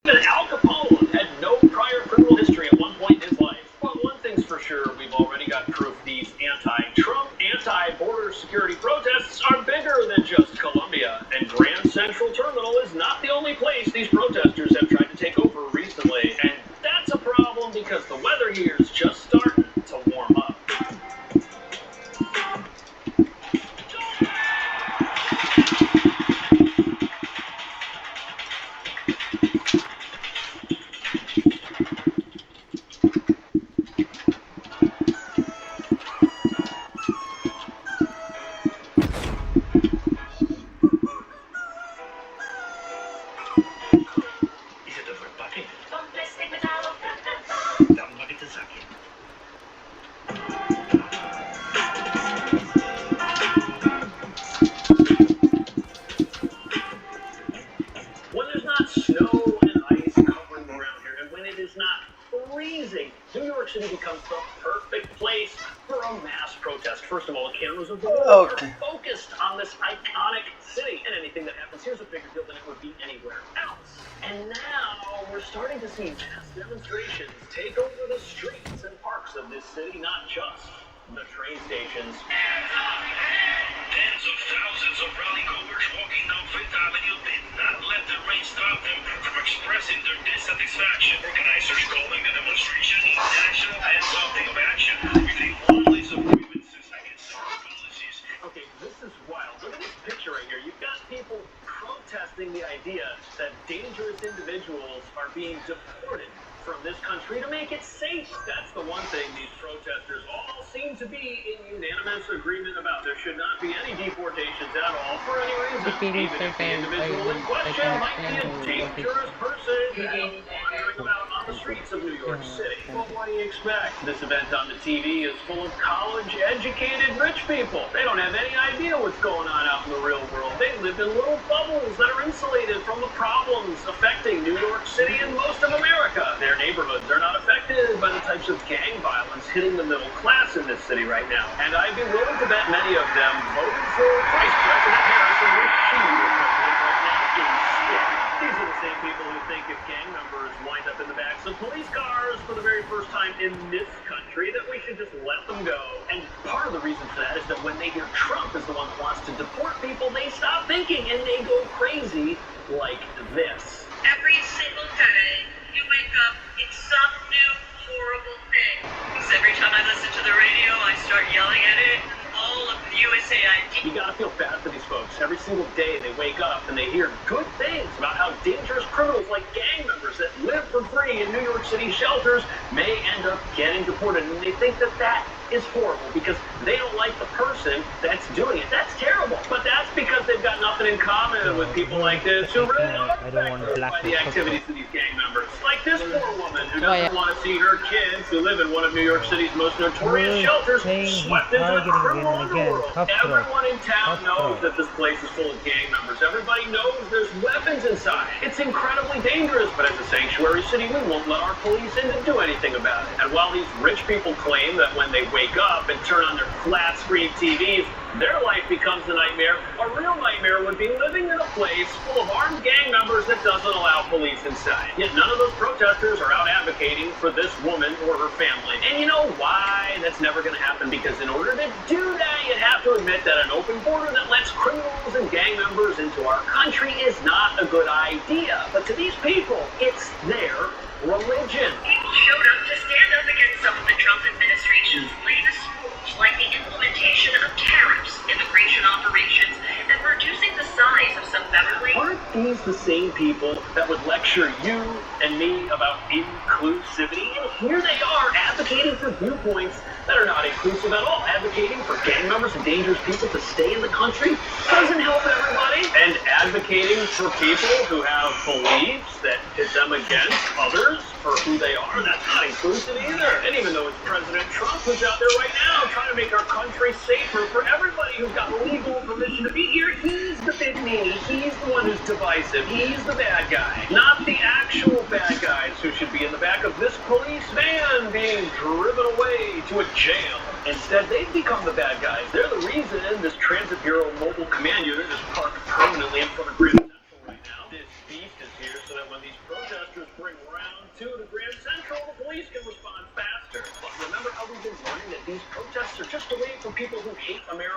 Even Al Capone had no prior criminal history at one point in his life. But one thing's for sure, we've already got proof these anti-Trump, anti-border security protests are bigger than just Colombia. And Grand Central Terminal is not the only place these protesters have tried to take over recently. And that's a problem because the weather here is just starting to warm up. Snow and ice covering the ground here, and when it is not freezing, New York City becomes the perfect place for a mass protest. First of all, the cameras of the world are focused on this iconic city, and anything that happens here is a bigger deal than it would be anywhere else. And now we're starting to see mass demonstrations take over the streets and parks of this city, not just the train stations. Tens of thousands of rally-goers walking down Fifth Avenue did not let the rain stop them from expressing their dissatisfaction. Organizers calling the demonstration a national hands-off of action with a long list of grievances against our policies. Okay, this is wild. Look at this picture right here. You've got people protesting the idea that dangerous individuals are being deported from this country to make it safe. That's the one thing these protesters all seem to be in unanimous agreement about. There should not be any deportations at all for any reason. Even if the individual in question might be a dangerous person wandering about on the streets of New York City. Well, what do you expect? This event on the TV is full of college-educated rich people. They don't have any idea what's going on out in the real world. They live in little bubbles that are insulated from the problems affecting New York City and most of America. Their neighborhoods are not affected by the types of gang violence hitting the middle class in this city right now. And I'd be willing to bet many of them voted for Vice President Harris and wish she were president right now instead. These are the same people who think if gang members wind up in the backs of police cars for the very first time in this country, that we should just let them go. And part of the reason for that is that when they hear Trump is the one that wants to deport people, they stop thinking and they go crazy like this. Every single day, you wake up, it's some new horrible thing. Because every time I listen to the radio, I start yelling at it. All of the USAID. You gotta feel bad for these folks. Every single day they wake up and they hear good things about how dangerous criminals like gang members that live for free in New York City shelters may end up getting deported. And they think that that is horrible because they don't like the person that's doing it. That's terrible. But that's because they've got nothing in common with people like this who really are affected by the activities of these gang members. Like this poor woman who doesn't want to see her kids who live in one of New York City's most notorious shelters swept into the criminal underworld. Everyone in town knows that this place is full of gang members. Everybody knows there's weapons inside. It's incredibly dangerous, but as a sanctuary city, we won't let our police in to do anything about it. And while these rich people claim that when they wake up and turn on their flat-screen TVs, their life becomes a nightmare, a real nightmare would be living in a place full of armed gang members that doesn't allow police inside. Yet none of those protesters are out advocating for this woman or her family. And you know why that's never going to happen? Because in order to do that, you have to admit that an open border that lets criminals and gang members into our country is not a good idea. But to these people, it's their religion. People showed up to stand up against some of the Trump administration's latest moves, like the implementation of tariffs, immigration operations, and reducing the size of some federally. Aren't these the same people that would lecture you and me about inclusivity? And here they are advocating for viewpoints that are not inclusive at all, advocating for gang members and dangerous people to stay in the country. Doesn't help everybody. And advocating for people who have beliefs that pit them against others for who they are, that's not inclusive either. And even though it's President Trump who's out there right now trying to make our country safer for everybody who's got legal permission to be here, he's the big meanie. He's the one who's divisive. He's the bad guy, not the actual bad guys who should be in the back of this police van being driven away to a jail. Instead, they've become the bad guys. They're the reason this Transit Bureau mobile command unit is parked permanently in front of Grand Central right now. This beast is here so that when these protesters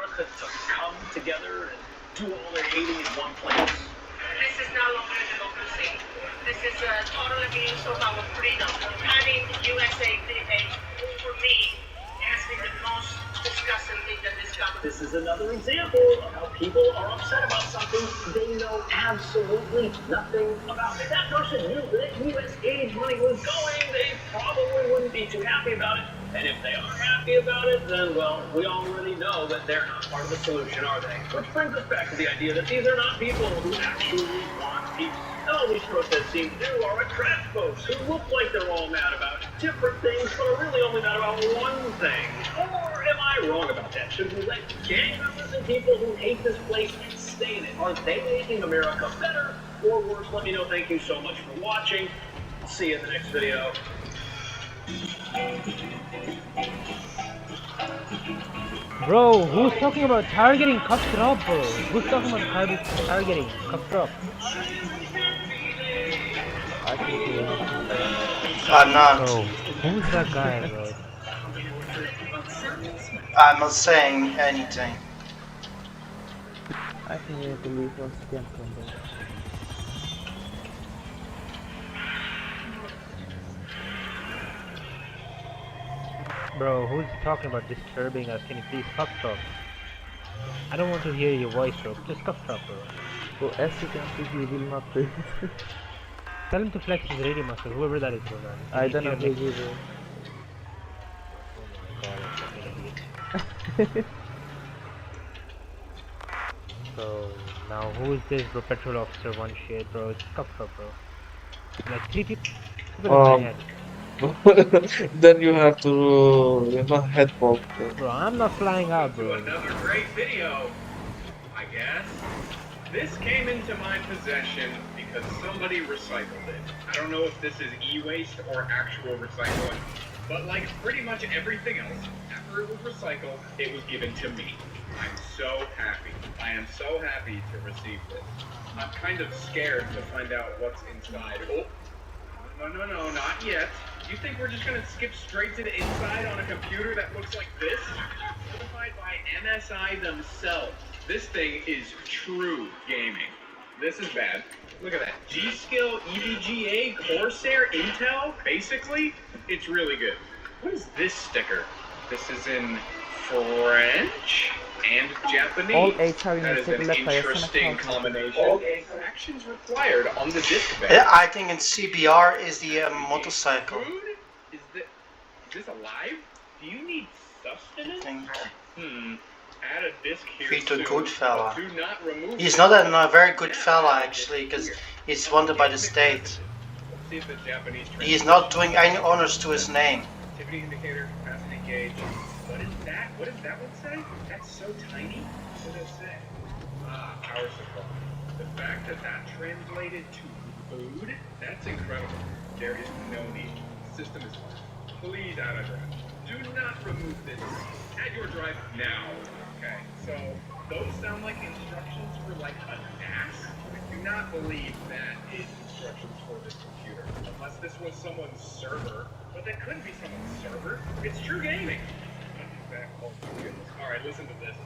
America to come together and do all their hating in one place? This is no longer democracy. This is a total abuse of our freedom. Having USA Today over me has been the most disgusting thing that this government. This is another example of how people are upset about something they know absolutely nothing about. If that person knew that U.S. aid money was going, they probably wouldn't be too happy about it. And if they are happy about it, then, well, we already know that they're not part of the solution, are they? Which brings us back to the idea that these are not people who actually want peace. And all these protests seem to do are attract folks who look like they're all mad about different things, but are really only mad about one thing. Or am I wrong about that? Should we let gang members and people who hate this place stay in it? Are they making America better or worse? Let me know. Thank you so much for watching. I'll see you in the next video. Bro, who's talking about targeting cuffed up, bro? Who's talking about targeting cuffed up? I'm not. Bro, who's that guy, bro? I'm not saying anything. I think we have to leave once again from there. Bro, who's talking about disturbing us? Can you please cuffed up? I don't want to hear your voice, bro. Just cuffed up, bro. So as you can see, he will not pay. Tell him to flex his radio muscle, whoever that is, bro. Man. I don't know who he is. Oh my god, I'm fucking idiot. So, now who is this, bro? Petrol officer, one shit, bro. It's cuffed up, bro. Like 3 people in my head. Then you have to, head pop. Bro, I'm not flying out, bro. Another great video, I guess. This came into my possession because somebody recycled it. I don't know if this is e-waste or actual recycling, but like pretty much everything else, after it was recycled, it was given to me. I'm so happy. I am so happy to receive this. I'm kind of scared to find out what's inside. Oh, no, not yet. You think we're just gonna skip straight to the inside on a computer that looks like this? Certified by MSI themselves. This thing is true gaming. This is bad. Look at that. G-Skill, EVGA, Corsair, Intel. Basically, it's really good. What is this sticker? This is in French and Japanese. All eight are in That a is an single interesting combination. Actions required on the disc bed. Yeah, I think in CBR is the motorcycle. Food? Is this alive? Do you need sustenance? Add a disc here. He's a soon, good fella. but do not remove He's it. not a very good fella actually, because he's wanted by the state. Let's see if the Japanese He's not doing any honors to his name. activity indicator, capacity gauge. What is that? What does that one say? That's so tiny. What does it say? Power supply. The fact that that translated to food, that's incredible. There is no need. The system is fine. Please add a drive. Do not remove this. Add your drive now. Okay, so those sound like instructions for like a NAS. I do not believe that is instructions for this computer. Unless this was someone's server. But that couldn't be someone's server. It's true gaming. Oh, goodness. Alright, listen to this.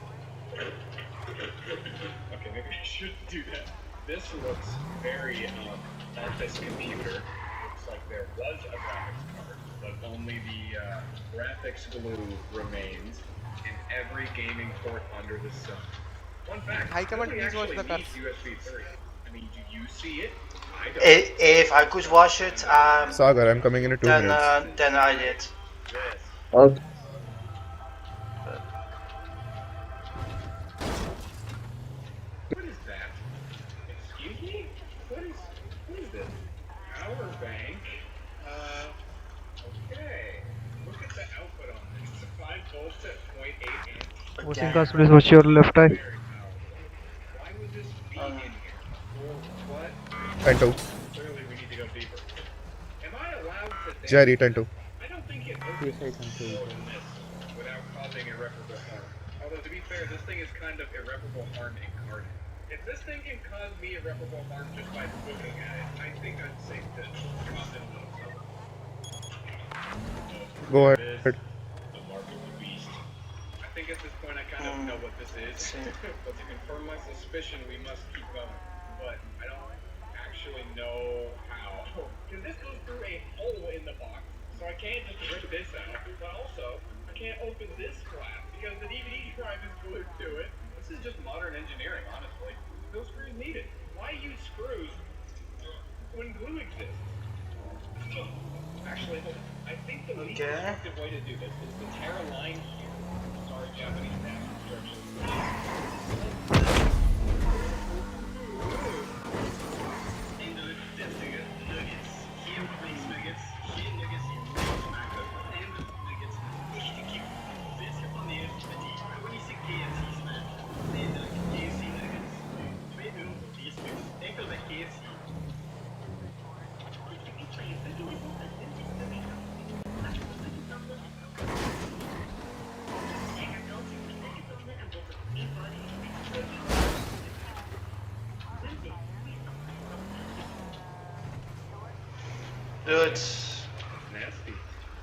Okay, maybe I shouldn't do that. This looks very office computer. Looks like there was a graphics card, but only the graphics glue remains in every gaming port under the sun. Fun fact, High command, nobody please watch actually the needs USB 3. I mean, do you see it? I don't. If I could watch it, Sagar, I'm coming in 2 minutes. then I did. This. Okay. What is that? Excuse me? What is this? Power bank? Okay. Look at the output on this. It's a 5 volts at 0.8 amps. Watching guys, please watch your left eye. Very powerful. Why would this be in here? Or what? 10-2. Clearly we need to go deeper. Am I allowed to Jerry, 10-2. I don't think it Yes, I opens can see more it. than this without causing irreparable harm. Although to be fair, this thing is kind of irreparable harm incarnate. If this thing can cause me irreparable harm just by looking at it, I think I'd safe to cause it a little trouble. Go ahead. The mark of the beast. I think think at this point I kind of know what this is. But to confirm my suspicion, we must keep going. But I don't actually know how. Because this goes through a hole in the box, so I can't just rip this out. But also, I can't open this flap because the DVD drive is glued to it. This is just modern engineering, honestly. No screws needed. Why use screws when glue exists? Actually, hold on. I think the least effective way to do this is to tear a line here. Sorry, Japanese math instructions. Dude. Nasty.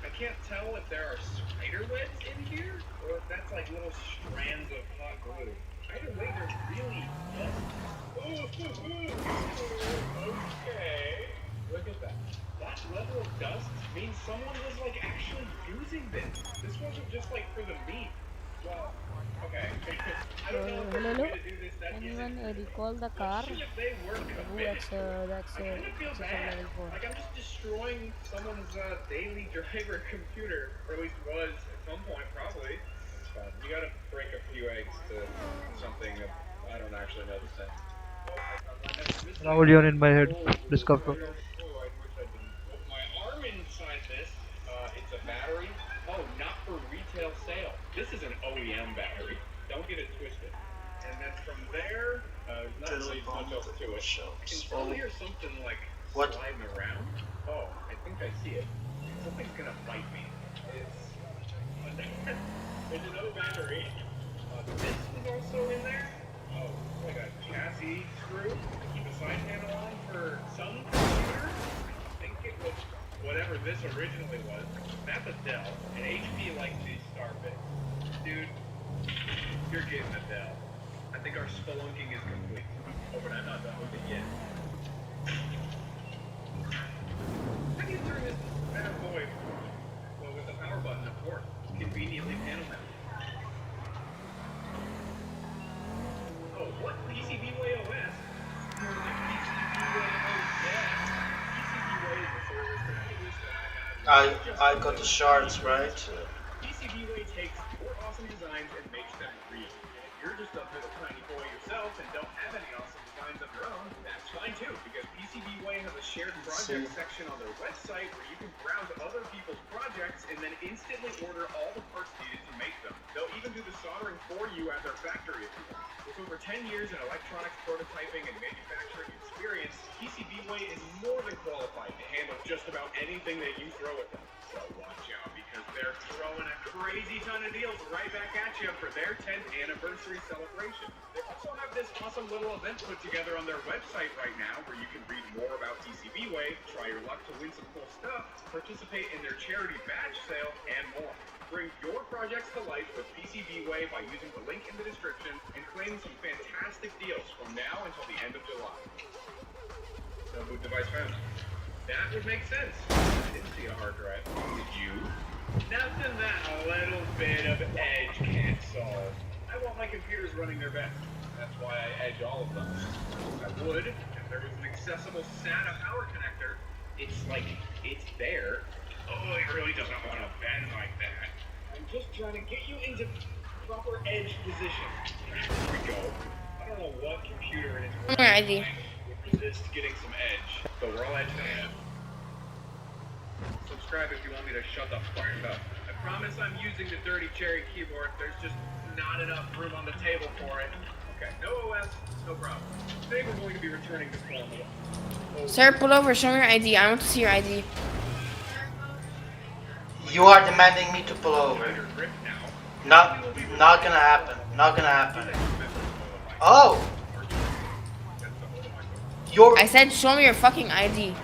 I can't tell if there are spider webs in here, or if that's like little strands of hot glue. Either way, they're really dusty. Okay. Look at that. That level of dust means someone was like actually using this. This wasn't just like for the meat. Well, okay. I don't know if there's a way to do this that Anyone recall the car? if they were committed That's to it. that's I kind of feel from bad. level 4. Like I'm just destroying someone's daily driver computer, or at least was at some point, probably. But you gotta break a few eggs to something that I don't actually know the sense. Rahul, you're in my head. Discover. I wish I didn't. My arm inside this, it's a battery. Oh, not for retail sale. This is an OEM battery. Don't get it twisted. And then from there, there's not really much else to it. I can still hear something like sliding around. Oh, I think I see it. Something's gonna bite me. It's an O battery. This is also in there. Oh, it's like a chassis screw to keep a side panel on for some computer. I think it was whatever this originally was. That's a Dell. And HP likes these star bits. Dude, you're getting a Dell. I think our spelunking is complete. Oh, but I'm not done with it yet. How do you turn this bad boy? Well, with the power button, of course. Conveniently panel mounted. Oh, what? PCBWay OS? More like PCBWay OS. PCBWay is the service that I wish that I had. I got the shards, right? PCBWay takes your awesome designs and makes them real. And if you're just a little tiny boy yourself and don't have any awesome designs of your own, that's fine too, because PCBWay has a shared project section on their website where you can browse other people's projects and then instantly order all the parts needed to make them. They'll even do the soldering for you at their factory if you want. With over 10 years in electronics prototyping and manufacturing experience, PCBWay is more than qualified to handle just about anything that you throw at them. So watch out, because they're throwing a crazy ton of deals right back at you for their 10th anniversary celebration. They also have this awesome little event put together on their website right now where you can read more about PCBWay, try your luck to win some cool stuff, participate in their charity badge sale, and more. Bring your projects to life with PCBWay by using the link in the description and claim some fantastic deals from now until the end of July. No boot device found. That would make sense. I didn't see a hard drive. Did you? Nothing that a little bit of edge can't solve. I want my computers running their best. That's why I edge all of them. I would if there was an accessible SATA power connector. It's like, it's there. Oh, it really doesn't want to bend like that. I'm just trying to get you into proper edge position. There we go. I don't know what computer it is. ID. Resist getting some edge, but we're all edge fans. Subscribe if you want me to shut the fuck up. I promise I'm using the dirty cherry keyboard. There's just not enough room on the table for it. Okay, no OS, no problem. Today we're going to be returning to Formula. Sir, pull over. Show me your ID. I want to see your ID. You are demanding me to pull over. Not gonna happen. Not gonna happen. Oh! I said show me your fucking ID.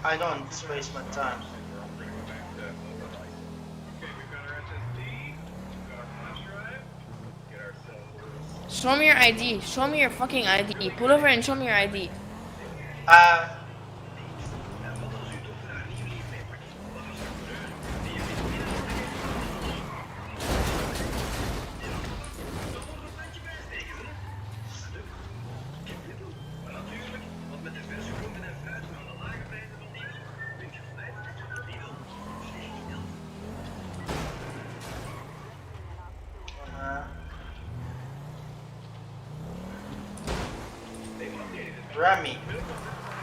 I don't waste my time. Okay, we've got our SSD, we've got our flash drive. Let's get ourselves. Show me your ID. Show me your fucking ID. Pull over and show me your ID. Uh, Remy.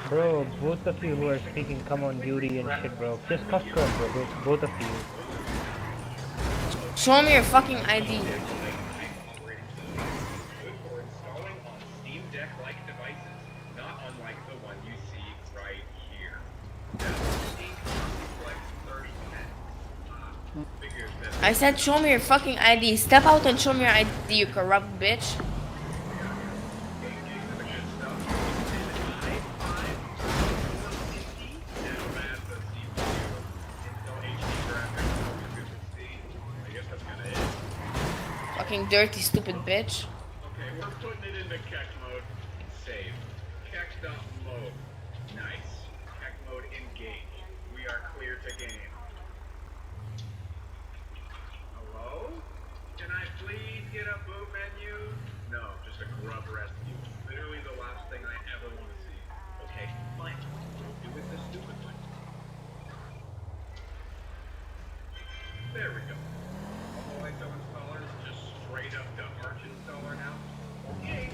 Bro, both of you who are speaking come on duty and shit, bro. Just cuff them, bro. Both of you. Show me your fucking ID. Good for installing on Steam Deck-like devices, not unlike the one you see right here. Flex 3010. Figures that I said show me your fucking ID. Step out and show me your ID, you corrupt bitch. Fucking dirty, stupid bitch. Okay, we're putting it into Keck mode. Save. Keck.mode. Nice. Keck mode engaged. We are clear to game. Hello? Can I please get a boot menu? No, just a grub rescue. Literally the last thing I ever want to see. Okay, fine. We'll do it the stupid way. There we go. All the ISO installers just straight up to Arch installer now. Okay.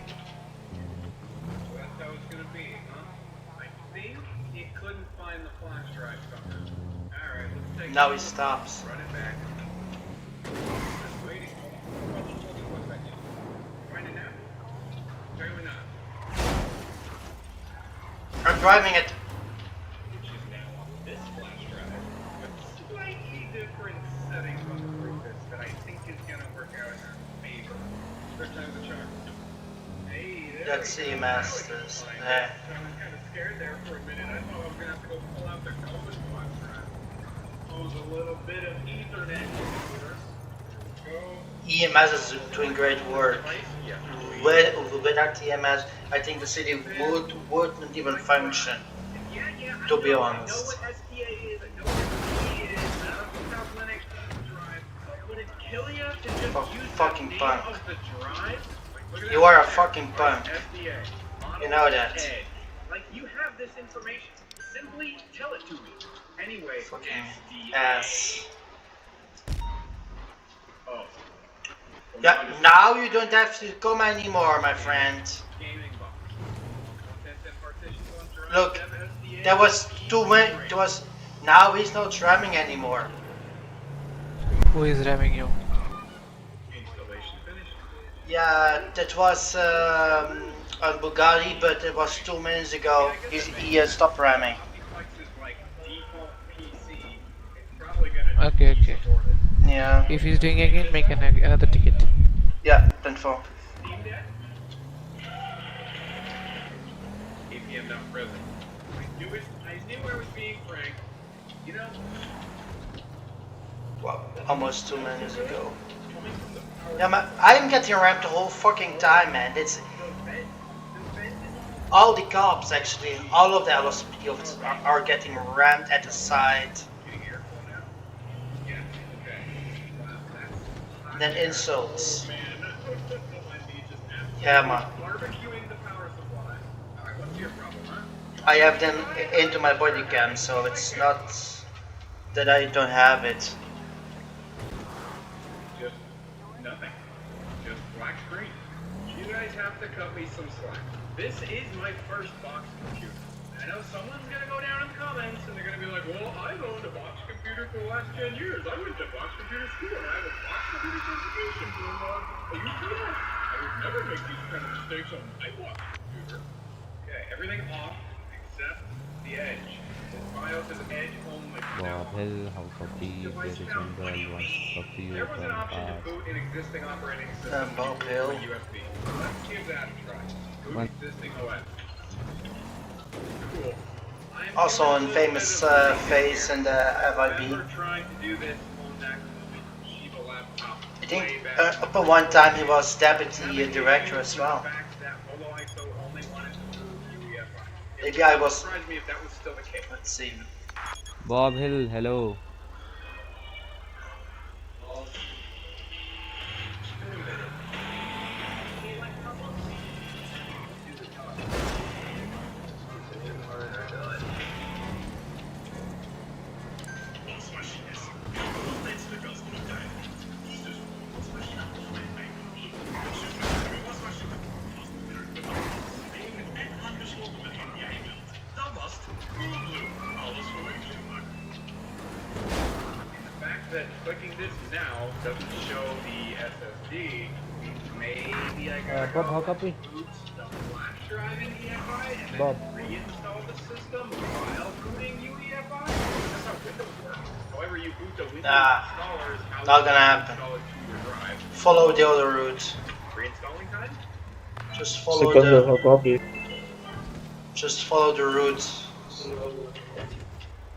So that's how it's gonna be, huh? I think it couldn't find the flash drive somehow. Alright, let's take Now he stops. Run it back. Just waiting. Hold on, one second. Find it now? Apparently not. I'm driving it. Which is now on this flash drive with slightly different settings on the Rufus that I think is gonna work out in our favor. Third time's a charm. Hey, there Let's we see, go. Masters. Now I was kind of scared there for a minute. I thought I was gonna have to go pull out the Elvis flash drive. Pose a little bit of Ethernet here. Go. EMS is doing great work. Yeah. Without EMS, I think the city wouldn't even function. To be honest. I know what SPA is. I know what SPA is. I don't know how Linux drive. But would it kill you to just use Fucking the name punk. of the drive? Look at You that. are a fucking punk. SPA. You know that. A. Like you have this information. Simply tell it to me. Anyway, Fucking SDA. ass. Oh. Yeah, now you don't have to come anymore, my friend. Gaming box. Content and partitions on drive. Look, SDA. there was now he's not ramming anymore. Who is ramming you? Installation finished. Yeah, that was on Bugatti, but it was 2 minutes ago. He stopped ramming. Flex is like default PC. It's probably gonna Okay, okay. Yeah. If he's doing again, make another ticket. Yeah, 10-4. Steam Deck. APM not present. I knew it. I knew I was being frank. You know, Well, almost 2 minutes ago. coming from the power. Yeah, man, I am getting rammed the whole fucking time, man. It's The vent is all the cops actually, all of the LSPD are getting rammed at the side. getting airflow now. Yeah. Okay. Wow. That's. And then insults. Man. OMD just absolutely Yeah, man. barbecuing the power supply. Alright, what's your problem, huh? I have them into my body cam, so it's not that I don't have it. Just nothing. Just black screen. You guys have to cut me some slack. This is my first box computer. I know someone's gonna go down in the comments and they're gonna be like, well, I've owned a box computer for the last 10 years. I went to box computer school and I have a box computer certification from UCL. I would never make these kind of mistakes on my box computer. Okay, everything off except the edge. This BIOS is edge only. Bob Hill, House of Tea, Device Ladies count and Gentlemen, 20. talk to you There was an from option to past. boot an existing operating system Bob through Hill. a USB. Let's give that a try. Boot What? existing OS. Cool. Also in famous face in the FIB. Trying to do this on that Shiba laptop. I think up at one time he was deputy director as well. Maybe I was. Let's see. Bob Hill, hello. That clicking this now doesn't show the SSD, maybe I gotta Bob, how copy? boot the flash drive in EFI and Bob. then reinstall the system while booting UEFI? That's how Windows works. However, you boot the Windows installers out Not gonna happen. install it to your drive. Follow the other route. Reinstalling time? Just follow Second the. of a copy. Just follow the route.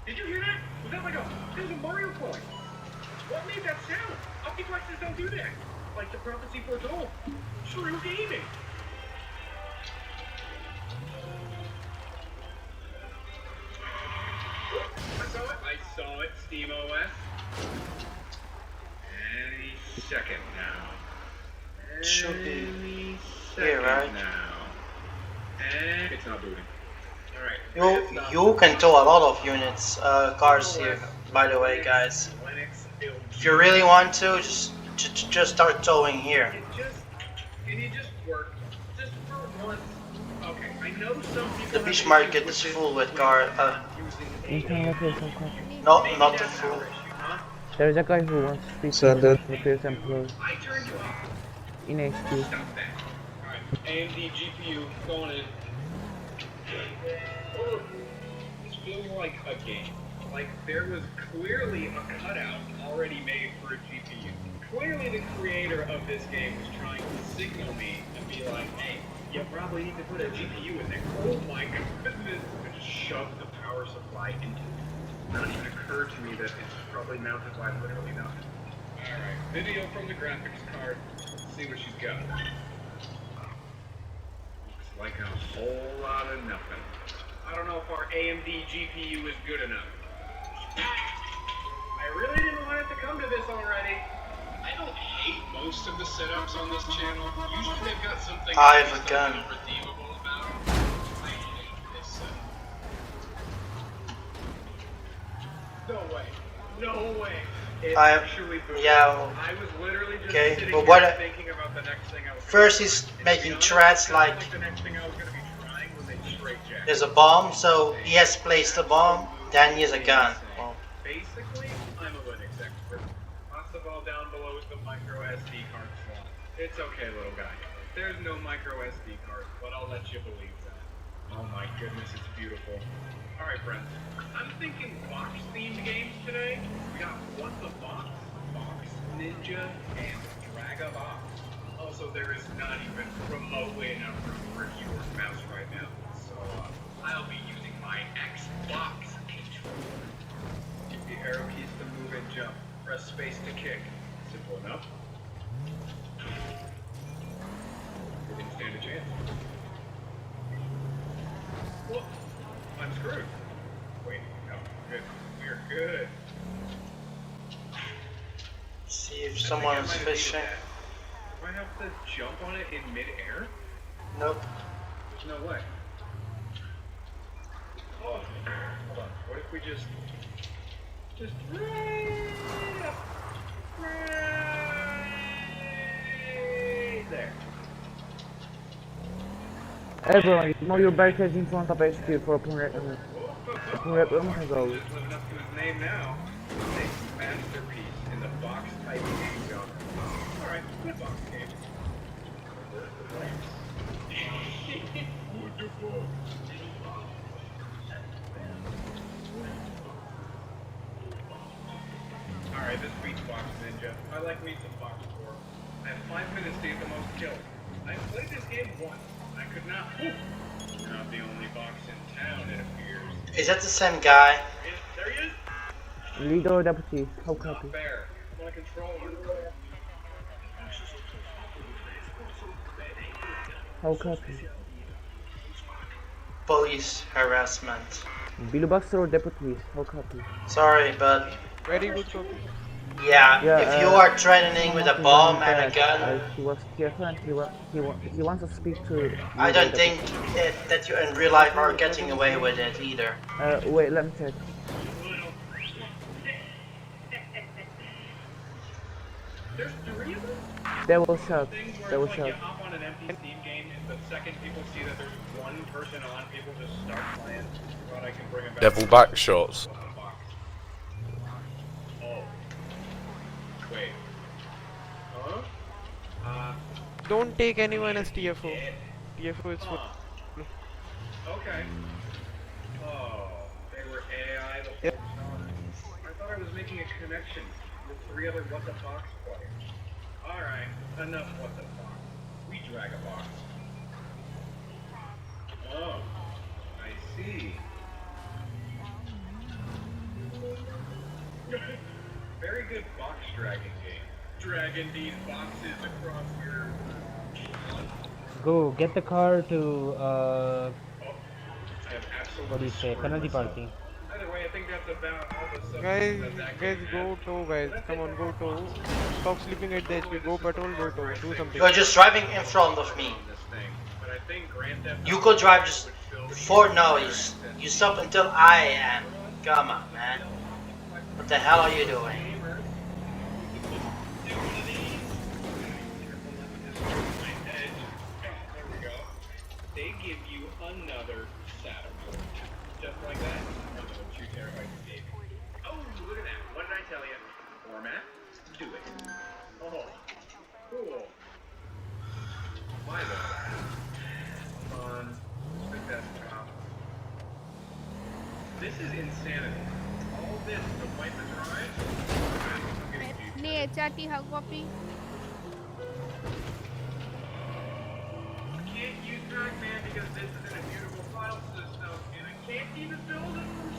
Did you hear that? Was that like there's a Mario coin? What made that sound? Multiplexes don't do that. Like the prophecy foretold. True gaming. I saw it. Steam OS. Any second now. Should be Any here, second right? now. And it's not booting. Alright. You can tow a lot of units, cars here. By the way, guys, if you really want to, just start towing here. Can you just work just for once? Okay, I know some people. The beach market is full with car. No, not the full. There's a guy who wants to speak Send it. with his employee I turned you off. in HQ. Stop that. Alright, AMD GPU going in. Oh, this feels like a game. Like there was clearly a cutout already made for a GPU. Clearly the creator of this game was trying to signal me and be like, hey, you probably need to put a GPU in there. Oh my goodness. I just shoved the power supply into it. Not even occurred to me that it's probably mounted by literally nothing. Alright, video from the graphics card. Let's see what she's got. Looks like a whole lot of nothing. I don't know if our AMD GPU is good enough. I really didn't want it to come to this already. I don't hate most of the setups on this channel. Usually they've got something I have a gun. redeemable about them. I hate this setup. No way. No way. It I have- actually booted. yeah, I was literally just okay, sitting but here what thinking about the next thing I was First he's making threats like the next thing I was gonna be trying was a straight jack. there's a bomb, so he has placed a bomb, then he has a gun. Well, Basically, I'm a Linux expert. Lots of all down below is the micro SD card slot. It's okay, little guy. There's no micro SD card, but I'll let you believe that. Oh my goodness, it's beautiful. Alright, friends. I'm thinking box-themed games today. We got What the Box, Box Ninja, and Drag-a-Box. Also, there is not even remotely enough room for a keyboard and mouse right now. So, I'll be using my Xbox controller. Use the arrow keys to move and jump. Press space to kick. Simple enough. We didn't stand a chance. Whoop. I'm screwed. Wait, no, good. We're good. see if someone is fishing. Do I have to jump on it in mid-air? Nope. No way. Oh, hold on. What if we just right up, right there. Everyone, ignore your barricades in front of HQ for open rep and go. Just living up to his name now. A masterpiece in the box type game genre. Alright, good box game. Wonderful. Alright, this beats Box Ninja. I like me some Box 4. I have 5 minutes to get the most kills. I played this game once. I could not. Whew. Not the only box in town, it appears. Is that the same guy? There he is. Leader or deputy? How copy? Fair. I want to control him. How copy? Police harassment. Buster or deputies? How copy? Sorry, but Very good copy. yeah, Yeah, if you are threatening someone with a is bomb running and a back. gun, He was TF and he wants to speak to I leader or don't think deputy. that you in real life are getting away with it either. Wait, let me check. There's 3 of them? They will shout. Things where They will it's like you shout. hop on an empty Steam game and the second people see that there's one person on, people just start playing. But I can bring them back. Devil back shots. Oh. Wait. Huh? Don't take anyone as TFO. TFO is for. Okay. Oh, they were AI the whole time. I thought I was making a connection with 3 other What the Fox players. Alright, enough What the Fox. We drag a box. Oh, I see. Very good box dragging game. Dragging these boxes across your... Go get the car to I have absolutely what do you say? scored Penalty myself. parking. Either way, I think that's about all the substance Guys, that guys, game go has. tow, guys. Come on, go tow. Stop sleeping at the HP. Go patrol, go tow. Do something. You're just driving in front of me. This thing, but I think Grand Theft You Auto could drive just would still be before. No, better you stop until I am. Come on, man. What the hell are you doing? There we go. They give you another saddle. Just like that. Don't you dare bite the baby. Oh, look at that. What did I tell you? Format? Do it. Oh, cool. Milo. On the desktop. This is insanity. All this to wipe the drive? Nee, chatty hug copy. Can't use Pac-Man because this is in a mutable file system, and I can't even build it from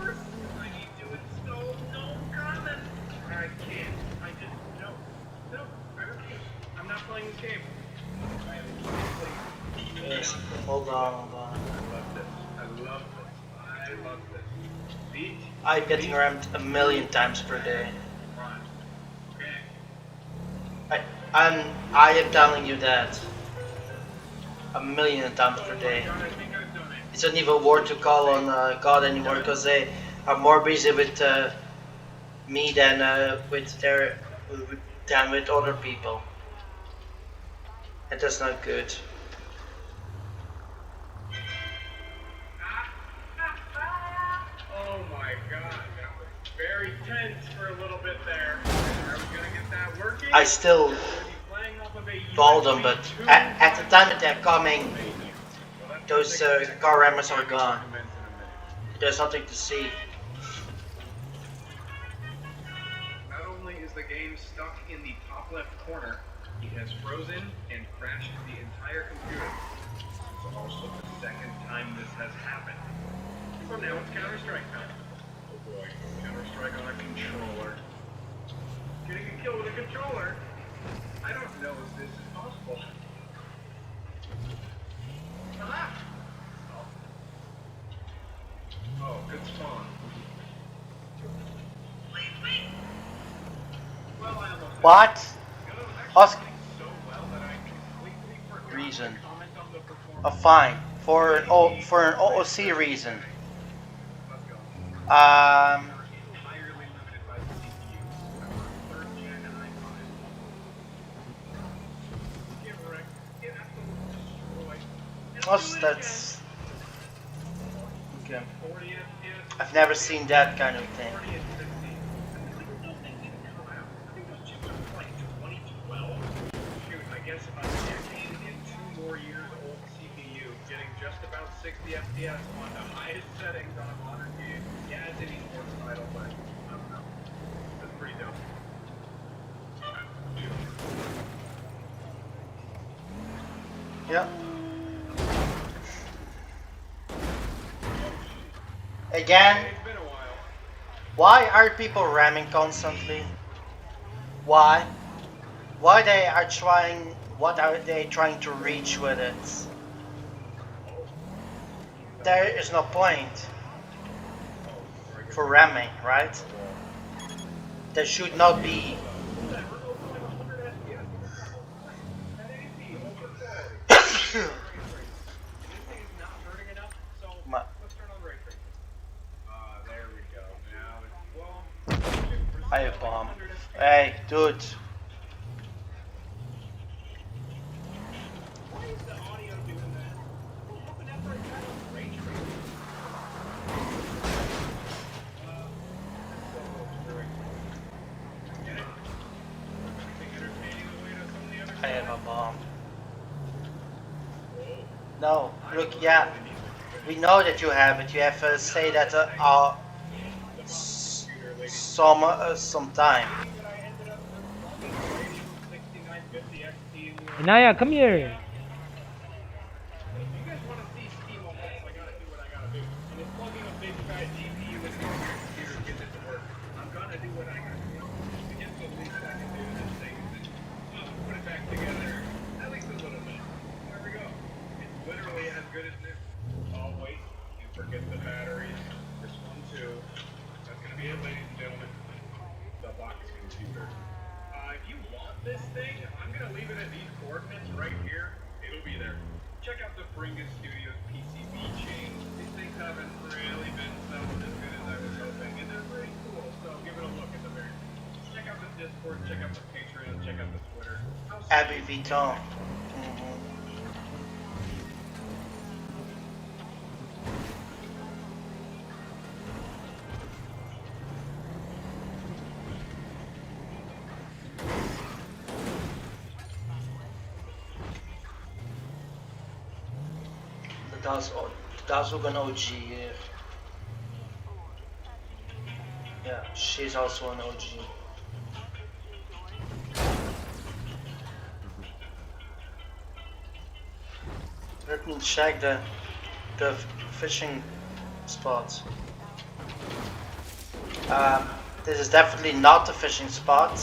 source. I need to install no comment. I can't. I just no. I refuse. I'm not playing this game. I am playing. Yes. Hold on. I love this. I love this. I love this. Beat. I'm getting rammed a million times per day. Okay. I am telling you that. A million times per day. It's not even worth to call on God anymore because they are more busy with me than with other people. And that's not good. Oh my god, that was very tense for a little bit there. Are we gonna get that working? I still Playing off of a told them, but USB 2. at the time that they're coming, those car rammers are gone. There's nothing to see. Not only is the game stuck in the top left corner, it has frozen and crashed the entire computer. It's also the second time this has happened. So now it's Counter-Strike time. Oh boy, Counter-Strike on a controller. Getting a kill with a controller? I don't know if this is possible. Ah! Oh, good spawn. Well, I almost What? Ask so well that I completely forgot reason. to comment on the performance. Oh, fine. For an OOC reason. Let's go. Um, Entirely limited by the CPU. Third gen i5. Get wrecked. Get absolutely destroyed. that's okay. 40 FPS. I've never seen that kind of thing. 40 and 60. I think those things didn't come out. I think those chips are like 2012. Shoot, I guess a decade and 2 more years old CPU getting just about 60 FPS on the highest settings on a modern game. Yeah, it's an esports title, but I don't know. That's pretty dope. Yeah. Again? It's been a while. Why are people ramming constantly? Why? Why they are trying? What are they trying to reach with it? There is no point for ramming, right? There should not be. Ma- There we go. Now it's well. I have bomb. Hey, dude. Why is the audio doing that? Well, open after I turn on the ray tracing. Get it? Anything entertaining the way to some of the other I have stuff? a bomb. No, look, yeah. We know that you have it. You have say that some time. Inaya, come here. If you guys want to see Steam on this, I gotta do what I gotta do. And it's plugging a big fat GPU into my computer to get this to work. I'm gonna do what I gotta do. To get the least I can do to this thing is put it back together. At least a little bit. There we go. It's literally as good as new. Oh wait, you forget the batteries. This one too. That's gonna be it, ladies and gentlemen. The box computer. If you want this thing, I'm gonna leave it at these coordinates right here. It'll be there. Check out the Bringus Studios PCB chain. These things haven't really been selling as good as I was hoping, and they're pretty cool, so give it a look at the very least. Check out the Discord, check out the Patreon, check out the Twitter. Abby Vuitton. Dat is ook een OG hier. Yeah, she's also an OG. Let me check the fishing spot. This is definitely not the fishing spot.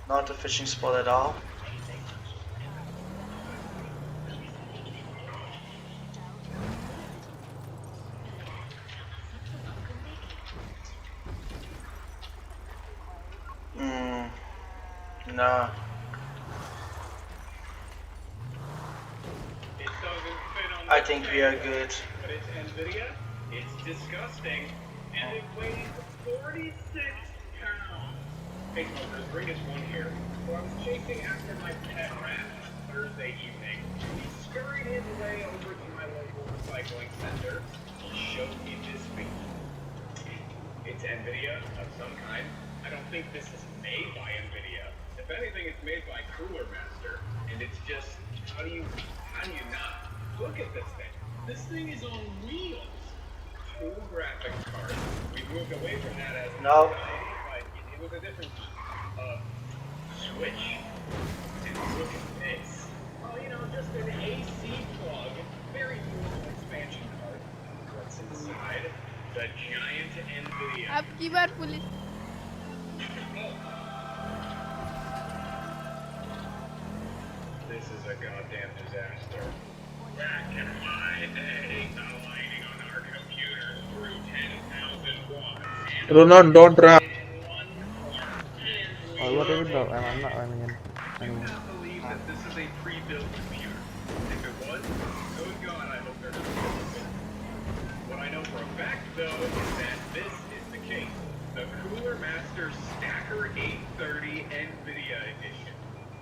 Not the fishing spot at all. No. It doesn't fit on I think we are good. But it's NVIDIA, it's disgusting, and it weighs 46 pounds. Hey smokers, bring us one here. So I was chasing after my pet rat Thursday evening. He scurried his way over to my local recycling center. He showed me this thing. It's NVIDIA of some kind. I don't think this is made by NVIDIA. If anything, it's made by Cooler Master, and it's just, how do you not? Look at this thing. This thing is on wheels. Full graphics card. We moved away from that as No. but it was a different switch. And look at this. Oh, just an AC plug. Very normal expansion card. What's inside? The giant NVIDIA. अब की बार police This is a goddamn disaster. Back in my day, the lighting on our computers grew 10,000 watts. Ronan, don't ram. Oh, what is it though? I'm not running in. Do not believe that this is a pre-built computer. If it was, good God, I hope they're not built it. What I know for a fact, though, is that this is the case. The Cooler Master Stacker 830 NVIDIA Edition.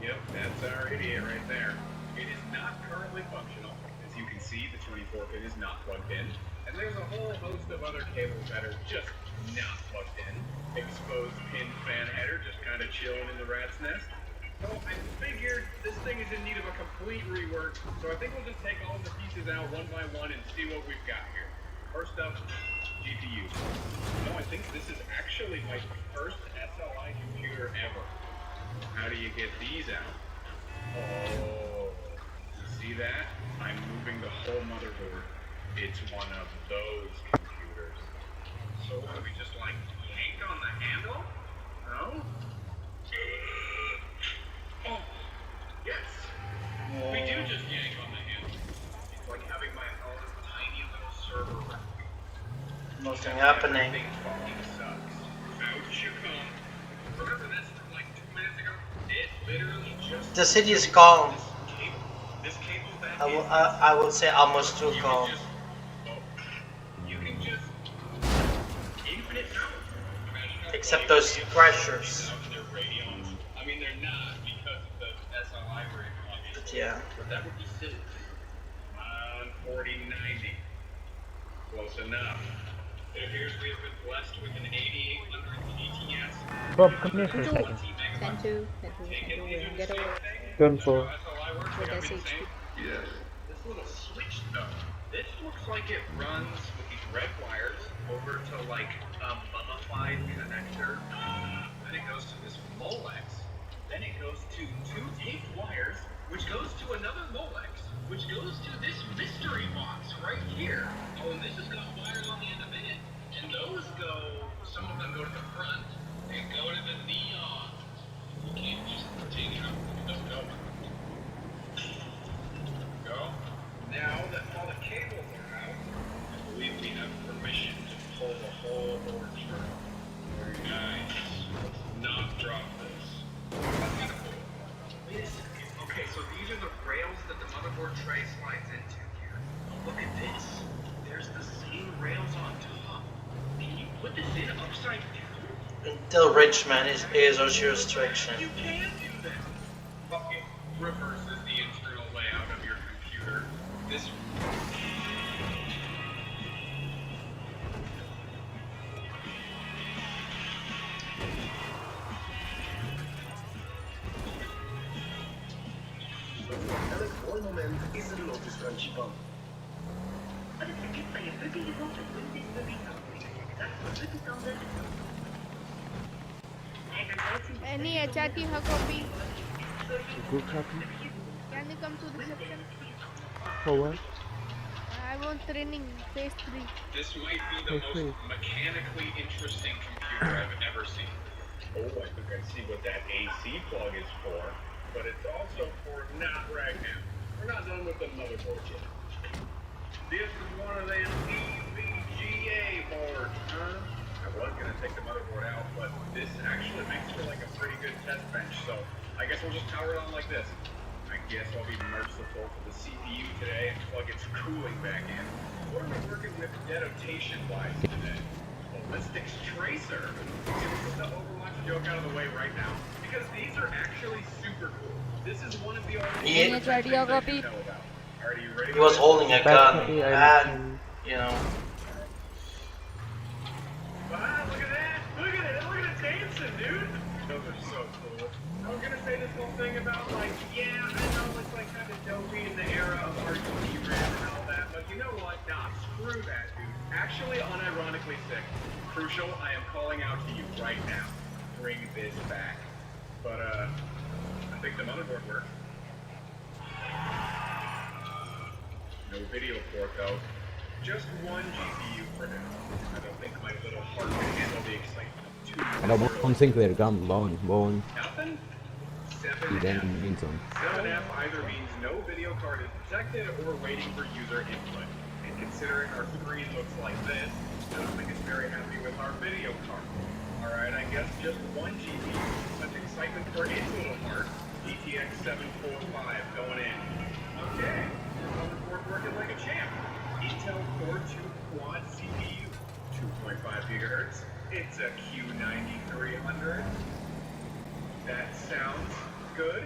Yep, that's our idiot right there. It is not currently functional. As you can see, the 24-pin is not plugged in. And there's a whole host of other cables that are just not plugged in. Exposed pin fan header just kind of chilling in the rat's nest. So I figured this thing is in need of a complete rework, so I think we'll just take all the pieces out one by one and see what we've got here. First up, GPU. No, I think this is actually my first SLI computer ever. How do you get these out? Oh, see that? I'm moving the whole motherboard. It's one of those computers. So what, we just like yank on the handle? No? Oh, yes. We do just yank on the handle. It's like having my own tiny little server rack. Nothing happening. Everything fucking sucks. Out you come. Remember this from like 2 minutes ago? It literally just... The city is calm. This cable that I would say almost too calm. You can just infinite power. Except those pressures. They're radions. I mean, they're not because of the SLI rig, obviously. But yeah. But that would be silly. 4090. Close enough. It appears we have been blessed with an 8800 GTS. Bob, come here for a second. 10-2, 10-2, we're gonna get away. Gun for. With SHP. Yes. This little switch though, this looks like it runs with these red wires over to like a mummified connector. Then it goes to this Molex. Then it goes to 2 taped wires, which goes to another Molex, which goes to this mystery box right here. Oh, and this has got wires on the end of it. And those go, some of them go to the front, they go to the neon. You can't just take it out if you don't know it. Go. Now that all the cables are out, I believe we have permission to pull the whole board through. Very nice. Let's not drop this. That's kind of cool. Wait a second. Okay, so these are the rails that the motherboard tray slides into here. Look at this. There's the same rails on top. Can you put this in upside down? Until Richmond is your restriction. You can do that. Okay, reverses the internal layout of your computer. This. Any HRT copy? Good copy. Can you come to reception? For what? I want training, phase 3. This might be the most mechanically interesting computer I've ever seen. Oh, I think I see what that AC plug is for, but it's also for not right now. We're not done with the motherboard yet. This is one of them EVGA boards, huh? I was gonna take the motherboard out, but this actually makes for like a pretty good test bench, so I guess we'll just power it on like this. I guess I'll be merciful to the CPU today and plug its cooling back in. What are we working with denotation-wise today? Ballistics Tracer. Get the Overwatch joke out of the way right now, because these are actually super cool. This is one of the only things I know about. Are you ready? He was holding a gun, and you know. Wow, look at that! Look at it! Look at it dancing, dude! Those are so cool. I was gonna say this whole thing about like, yeah, I know it's like kind of dopey in the era of RGB RAM and all that, but you know what? Nah, screw that, dude. Actually, unironically sick. Crucial, I am calling out to you right now. Bring this back. But I think the motherboard worked. No video port though. Just one GPU for now. I don't think my little heart can handle the excitement of two. Ada buon Sinclair gun long bone. Nothing? 7F. Then Vinson. 7F either means no video card is detected or waiting for user input. And considering our screen looks like this, I don't think it's very happy with our video card. Alright, I guess just one GPU. Such excitement for its little heart. GTX 745 going in. Okay, motherboard working like a champ. Intel Core 2 Quad CPU, 2.5 gigahertz. It's a Q9300. That sounds good.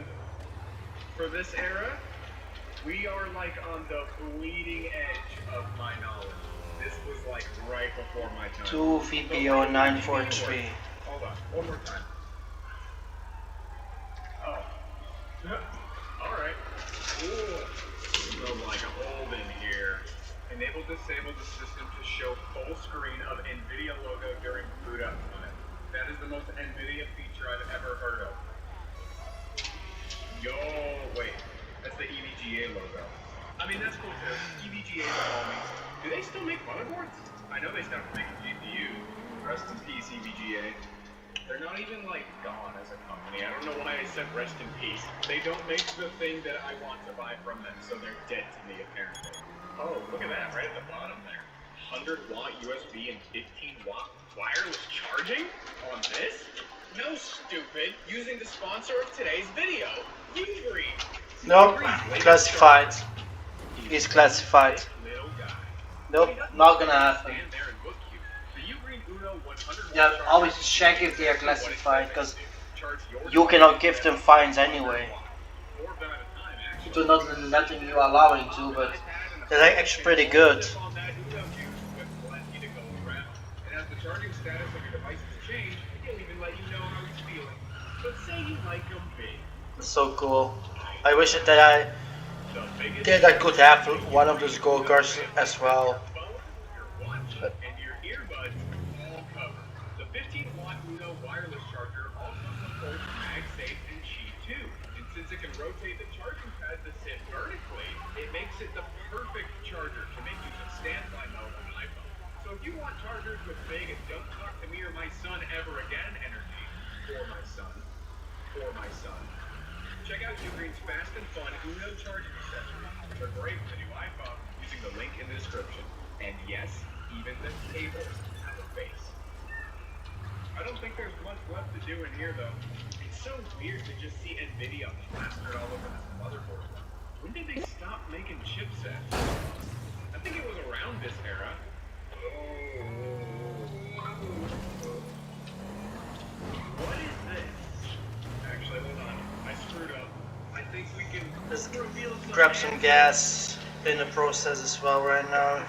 For this era, we are like on the bleeding edge of my knowledge. This was like right before my time. 2 VPO 943. Hold on, one more time. Oh. Alright. Ooh. Smells like old in here. Enable disable the system to show full screen of NVIDIA logo during boot up time. That is the most NVIDIA feature I've ever heard of. Yo, wait. That's the EVGA logo. I mean, that's cool too. EVGA by all means. Do they still make motherboards? I know they stopped making GPUs. LPGA. They're not even like gone as a company. I don't know why I said rest in peace. They don't make the thing that I want to buy from them, so they're dead to me apparently. Oh, look at that right at the bottom there. 100-watt USB and 15-watt wireless charging on this? No, stupid. Using the sponsor of today's video, Ugreen. Nope, classified. He's classified. Nope, not gonna happen. Yeah, always check if they are classified, because you cannot give them fines anyway. You do not letting you allowing to, but they're actually pretty good. It's so cool. I wish that I could have one of those go-karts as well. But and your earbuds all covered. The 15-watt Uno wireless charger also supports MagSafe and Qi 2. And since it can rotate the charging pad to sit vertically, it makes it the perfect charger to make use of standby mode on an iPhone. So if you want chargers with big and don't talk to me or my son ever again energy, for my son, check out Ugreen's fast and fun Uno charging accessories, which are great for the new iPhone using the link in the description. And yes, even the cables have a face. I don't think there's much left to do in here though. It's so weird to just see NVIDIA plastered all over this motherboard. When did they stop making chipsets? I think it was around this era. What is this? Actually, hold on. I screwed up. I think we can reveal some grab some gas in the process as well right now.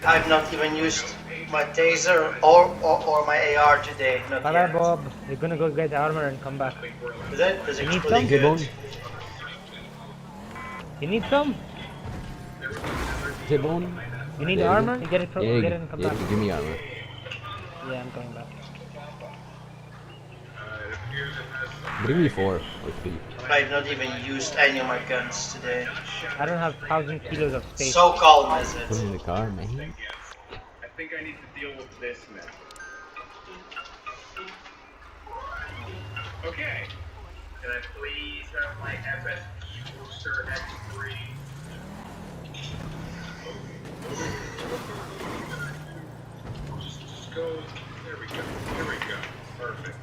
I've not even used my taser or my AR today. Not Bye yet. Bob. We're gonna go get armor and come back. Is it? Does it You need pretty some? good? You need some? J-Bone? You need Yeah, armor? You get it, yeah, get it and come back. give me armor. Yeah, I'm coming back. Bring me 4 or 3. I've not even used any of my guns today. I don't have 1,000 kilos of space. So calm is Put it? in the car, man. I think I need to deal with this now. Okay. Can I please have my FSP booster X3? Just go. There we go. There we go. Perfect.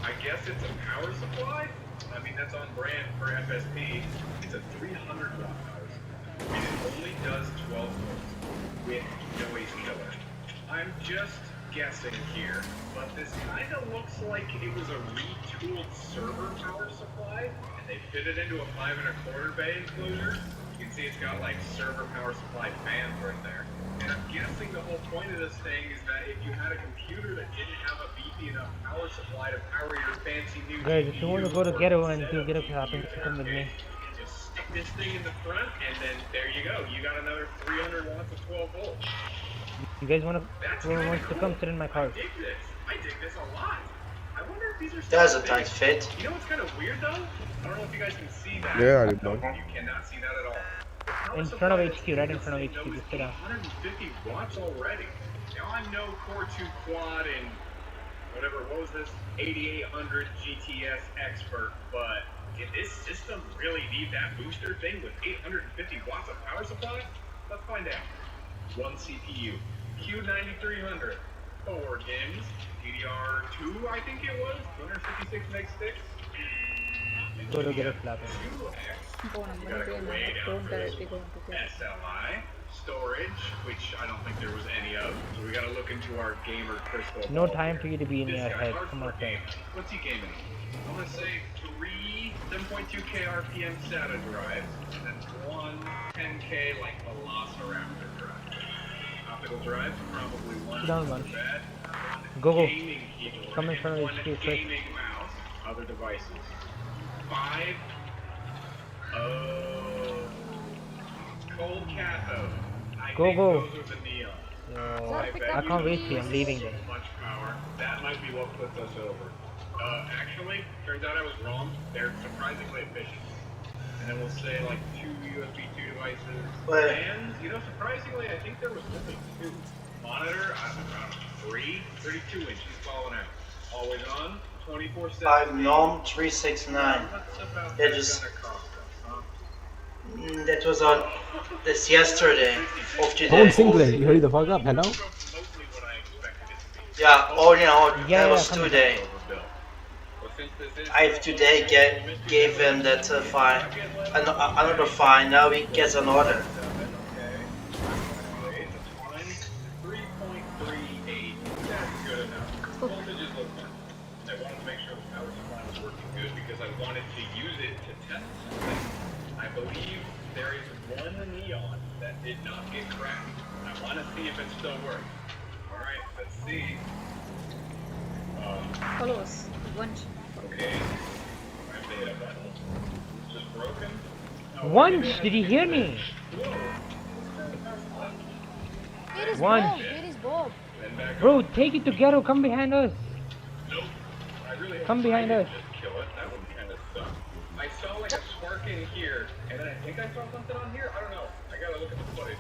I guess it's a power supply? I mean, that's on brand for FSP. It's a 300 watt power supply. And it only does 12 volts with noise killer. I'm just guessing here, but this kind of looks like it was a retooled server power supply, and they fit it into a 5 1/4 bay enclosure. You can see it's got like server power supply fans right there. And I'm guessing the whole point of this thing is that if you had a computer that didn't have a beefy enough power supply to power your fancy new Guys, if you want to go to Ghetto and do Ghetto shopping, come with me. just stick this thing in the front, and then there you go. You got another 300 watts of 12 volts. You guys want to? Whoever wants to come sit in my car? I dig this a lot. I wonder if these are That's still a tight fit. You know what's kind of weird though? I don't know if you guys can see that. Yeah, I know. You cannot see that at all. In front of HQ, right in front of HQ, just sit down. 150 watts already. Now I'm no Core 2 quad and whatever, what was this? 8800 GTS expert, but did this system really need that booster thing with 850 watts of power supply? Let's find out. One CPU, Q9300, 4 DIMMs, DDR2 I think it was, 256 meg sticks. Go to Ghetto shopping. Bon, I'm gonna be in the don't directly go into this. SLI, storage, which I don't think there was any of. So we gotta look into our gamer crystal ball. No time for here. you to be in This your guy, head. hardcore Come outside. gamer. What's he gaming? I'm gonna say 3 7.2K RPM SATA drives, and then 1 10K like Velociraptor drive. Optical drives, probably one. Sit down, man. Bad. Go, go. Gaming keyboard, Come in front of one HQ quick. gaming mouse, other devices. 5 Oh. Cold cathode. I Go, think go. those are the neon. Yo, I bet I can't you wait for you. I'm leaving so then. much power. That might be what puts us over. Actually, turns out I was wrong. They're surprisingly efficient. And then we'll say like 2 USB 2 devices. Wait. And, you know, surprisingly, I think there was only 2. Monitor, I don't know, 3, 32 inches falling out. Always on, 24/7. 5 nom 369. What's about They that just gonna cost us, huh? that was on this yesterday of Phone today. singlet, you hurry the fuck up, hello? Mostly what I expected it to be. Yeah, oh no, Yeah, that was come on. today. Overbuilt. Well, since this is I today gave him that fine, another fine. Now he gets an order. okay. It's a fine 3.38. That's good enough. Voltages look fine. I wanted to make sure the power supply was working good because I wanted to use it to test something. I believe there is one neon that did not get cracked. I want to see if it still works. Alright, let's see. Follow us. Once. Okay. My beta button. Just broken. Oh, Once, maybe it did you has hear to be me? Whoa. Where is One. Bob? Where is Bob? Then back Bro, up. take it to ghetto. Come behind us. Nope. I really Come behind tried us. to just kill it. That would kind of suck. I saw like a spark in here, and then I think I saw something on here. I don't know. I gotta look at the footage.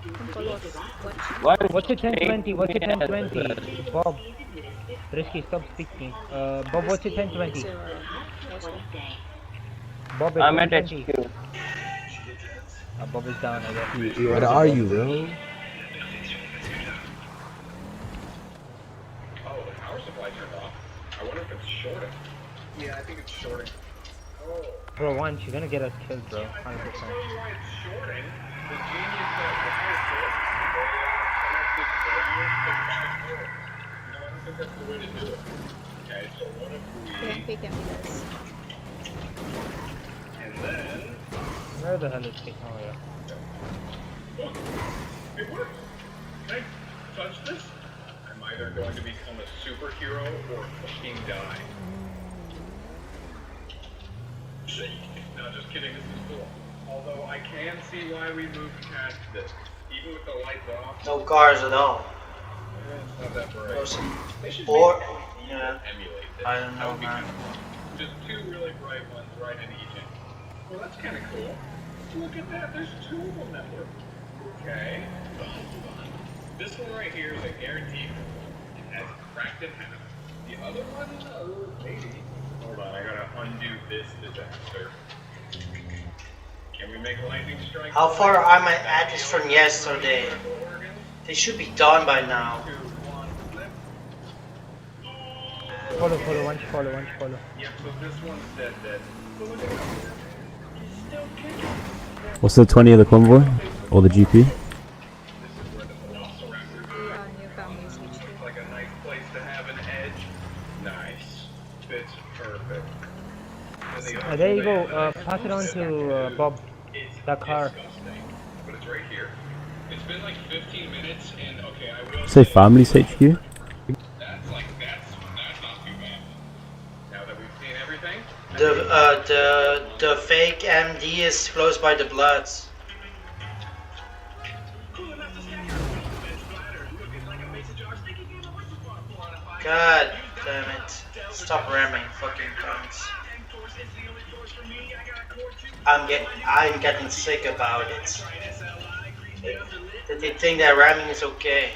Come follow us. Watch. What's your 1020? What's your 1020? Bob. Risky, stop speaking. Bob, what's your 1020? Bob is I'm at 1020. HQ. Bob is down, I guess. Where are you, bro? Oh, the power supply turned off. I wonder if it's shorting. Yeah, I think it's shorting. Oh. Bro, once, you're gonna get us killed, bro. 100%. I'll tell you why it's shorting. The genius that wired it, they connected wires to the power. No, I don't think that's the way to do it. Okay, so what if Don't pick him, guys. and then... Where the hell is he? Oh, yeah. Look, it works. Can I touch this? I'm either going to become a superhero or fucking die. No, just kidding, this is cool. Although I can see why we moved past this. Even with the lights off, No cars at all. it's not that bright. Or some- They should or- make LED yeah. emulate this. I don't That know, would be man. kinda cool. Just 2 really bright ones right in each end. Well, that's kind of cool. Look at that, there's 2 of them that work. Okay. This one right here is a guaranteed. It has cracked in half. The other one, maybe. Hold on, I gotta undo this disaster. Can we make lightning strike? How far are my edits from yesterday? They should be done by now. 2, 1, flip. Follow, once, follow. Yep, so this one's dead. But look at that. He's still kicking. What's the 20 of the convoy? Or the GP? This is where the velociraptor We are new families, which looks like a nice place to have an edge. Nice. Fits perfect. And the other There you thing go. that I Pass it on noticed to Bob. is That car. disgusting, but it's right here. It's been like 15 minutes, and okay, I will Say Families HQ? that's not too bad. Now that we've seen everything, The fake MD is close by the Bloods. God damn it. Stop ramming, fucking cunts. I'm getting sick about it. That they think that ramming is okay.